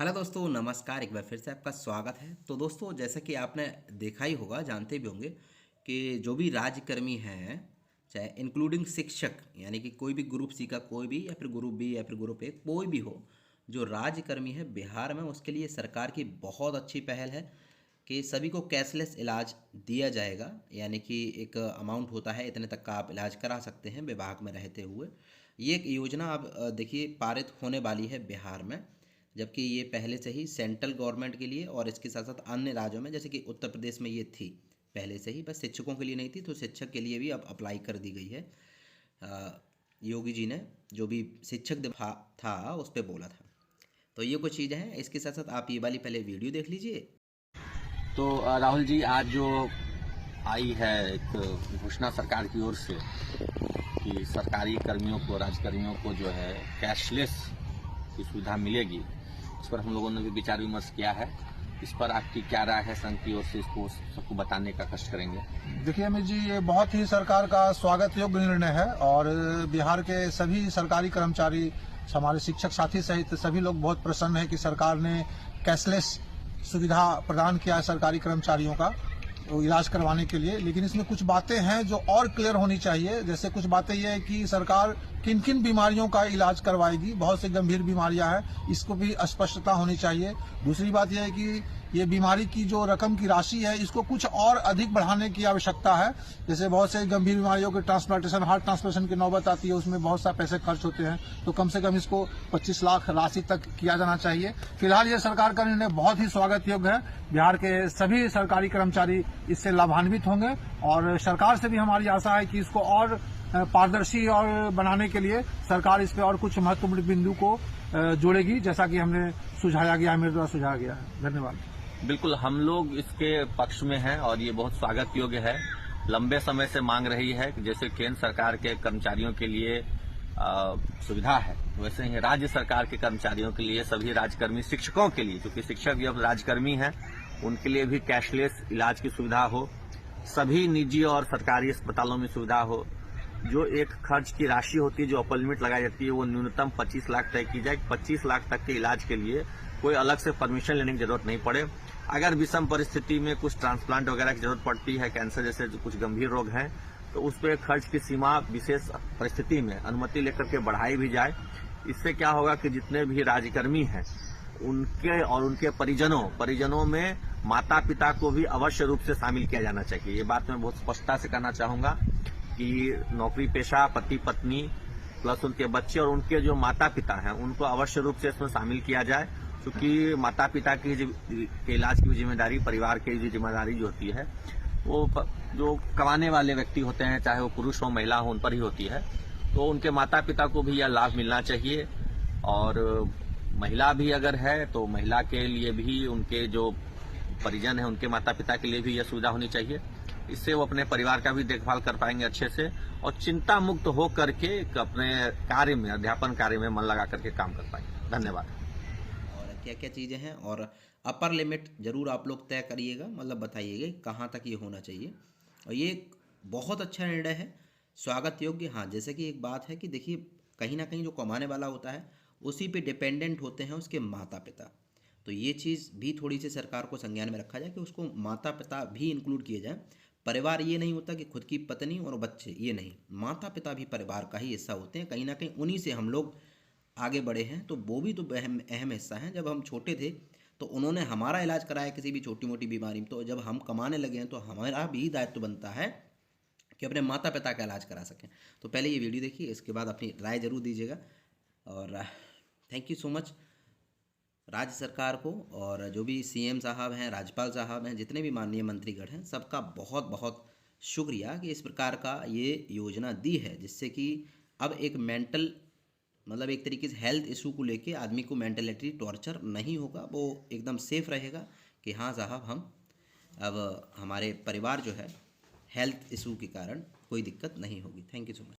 Hello दोस्तों, नमस्कार। एक बार फिर से आपका स्वागत है। तो दोस्तों, जैसा कि आपने देखा ही होगा, जानते भी होंगे कि जो भी राज्यकर्मी हैं, चाहे इंक्लूडिंग शिक्षक, यानी कि कोई भी ग्रुप सी का कोई भी, या फिर ग्रुप बी या फिर ग्रुप ए कोई भी हो, जो राज्यकर्मी है बिहार में, उसके लिए सरकार की बहुत अच्छी पहल है कि सभी को कैशलेस इलाज दिया जाएगा। यानी कि एक अमाउंट होता है, इतने तक का आप इलाज करा सकते हैं विभाग में रहते हुए। ये एक योजना अब देखिए पारित होने वाली है बिहार में, जबकि ये पहले से ही सेंट्रल गवर्नमेंट के लिए और इसके साथ साथ अन्य राज्यों में, जैसे कि उत्तर प्रदेश में ये थी पहले से ही, बस शिक्षकों के लिए नहीं थी, तो शिक्षक के लिए भी अब अप्लाई कर दी गई है। योगी जी ने जो भी शिक्षक दिवस था उस पर बोला था। तो ये कुछ चीज़ें हैं। इसके साथ साथ आप ये वाली पहले वीडियो देख लीजिए। तो राहुल जी, आज जो आई है एक घोषणा सरकार की ओर से कि सरकारी कर्मियों को, राज्यकर्मियों को जो है कैशलेस की सुविधा मिलेगी, इस पर हम लोगों ने भी विचार विमर्श किया है। इस पर आपकी क्या राय है? संघ की ओर से इसको सबको बताने का कष्ट करेंगे। देखिए अमित जी, ये बहुत ही सरकार का स्वागत योग्य निर्णय है और बिहार के सभी सरकारी कर्मचारी, हमारे शिक्षक साथी सहित सभी लोग बहुत प्रसन्न हैं कि सरकार ने कैशलेस सुविधा प्रदान किया है सरकारी कर्मचारियों का इलाज करवाने के लिए। लेकिन इसमें कुछ बातें हैं जो और क्लियर होनी चाहिए। जैसे कुछ बातें ये है कि सरकार किन किन बीमारियों का इलाज करवाएगी, बहुत सी गंभीर बीमारियां हैं, इसको भी स्पष्टता होनी चाहिए। दूसरी बात यह है कि ये बीमारी की जो रकम की राशि है, इसको कुछ और अधिक बढ़ाने की आवश्यकता है। जैसे बहुत से गंभीर बीमारियों के ट्रांसप्लांटेशन, हार्ट ट्रांसप्लांटेशन की नौबत आती है, उसमें बहुत सा पैसे खर्च होते हैं, तो कम से कम इसको 25 लाख राशि तक किया जाना चाहिए। फिलहाल ये सरकार का निर्णय बहुत ही स्वागत योग्य है। बिहार के सभी सरकारी कर्मचारी इससे लाभान्वित होंगे और सरकार से भी हमारी आशा है कि इसको और पारदर्शी और बनाने के लिए सरकार इस पे और कुछ महत्वपूर्ण बिंदु को जोड़ेगी, जैसा कि हमने सुझाया गया है, मेरे द्वारा सुझाया गया है। धन्यवाद। बिल्कुल, हम लोग इसके पक्ष में हैं और ये बहुत स्वागत योग्य है। लंबे समय से मांग रही है कि जैसे केंद्र सरकार के कर्मचारियों के लिए सुविधा है, वैसे ही राज्य सरकार के कर्मचारियों के लिए, सभी राज्यकर्मी शिक्षकों के लिए, क्योंकि शिक्षक भी अब राज्यकर्मी हैं, उनके लिए भी कैशलेस इलाज की सुविधा हो। सभी निजी और सरकारी अस्पतालों में सुविधा हो। जो एक खर्च की राशि होती है, जो अपर लिमिट लगाई जाती है, वो न्यूनतम 25 लाख तय की जाए। 25 लाख तक के इलाज के लिए कोई अलग से परमिशन लेने की जरूरत नहीं पड़े। अगर विषम परिस्थिति में कुछ ट्रांसप्लांट वगैरह की जरूरत पड़ती है, कैंसर जैसे जो कुछ गंभीर रोग हैं, तो उस पर खर्च की सीमा विशेष परिस्थिति में अनुमति लेकर के बढ़ाई भी जाए। इससे क्या होगा कि जितने भी राज्यकर्मी हैं उनके और उनके परिजनों में माता पिता को भी अवश्य रूप से शामिल किया जाना चाहिए। ये बात मैं बहुत स्पष्टता से कहना चाहूंगा कि नौकरी पेशा पति पत्नी प्लस उनके बच्चे और उनके जो माता पिता हैं, उनको अवश्य रूप से इसमें शामिल किया जाए, क्योंकि माता पिता की के इलाज की जिम्मेदारी, परिवार की जिम्मेदारी जो होती है, वो जो कमाने वाले व्यक्ति होते हैं, चाहे वो पुरुष हो महिला हो, उन पर ही होती है। तो उनके माता पिता को भी यह लाभ मिलना चाहिए। और महिला भी अगर है तो महिला के लिए भी, उनके जो परिजन है उनके माता पिता के लिए भी यह सुविधा होनी चाहिए। इससे वो अपने परिवार का भी देखभाल कर पाएंगे अच्छे से और चिंता मुक्त हो करके अपने कार्य में, अध्यापन कार्य में मन लगा करके काम कर पाएंगे। धन्यवाद। और क्या क्या चीज़ें हैं, और अपर लिमिट जरूर आप लोग तय करिएगा, मतलब बताइएगा कि कहाँ तक ये होना चाहिए। और ये एक बहुत अच्छा निर्णय है, स्वागत योग्य। हाँ, जैसे कि एक बात है कि देखिए, कहीं ना कहीं जो कमाने वाला होता है उसी पे डिपेंडेंट होते हैं उसके माता पिता। तो ये चीज़ भी थोड़ी सी सरकार को संज्ञान में रखा जाए कि उसको माता पिता भी इंक्लूड किए जाए। परिवार ये नहीं होता कि खुद की पत्नी और बच्चे, ये नहीं, माता पिता भी परिवार का ही हिस्सा होते हैं। कहीं ना कहीं उन्हीं से हम लोग आगे बढ़े हैं, तो वो भी तो अहम अहम हिस्सा है। जब हम छोटे थे तो उन्होंने हमारा इलाज कराया किसी भी छोटी मोटी बीमारी में, तो जब हम कमाने लगे हैं तो हमारा भी दायित्व बनता है कि अपने माता पिता का इलाज करा सकें। तो पहले ये वीडियो देखिए, इसके बाद अपनी राय जरूर दीजिएगा। और थैंक यू सो मच राज्य सरकार को, और जो भी सीएम साहब हैं, राज्यपाल साहब हैं, जितने भी माननीय मंत्रीगण हैं, सबका बहुत बहुत शुक्रिया कि इस प्रकार का ये योजना दी है, जिससे कि अब एक मेंटल, मतलब एक तरीके से हेल्थ इशू को लेके आदमी को मेंटलिटी टॉर्चर नहीं होगा, वो एकदम सेफ रहेगा कि हाँ साहब, हम अब हमारे परिवार जो है हेल्थ इशू के कारण कोई दिक्कत नहीं होगी। Thank you so much.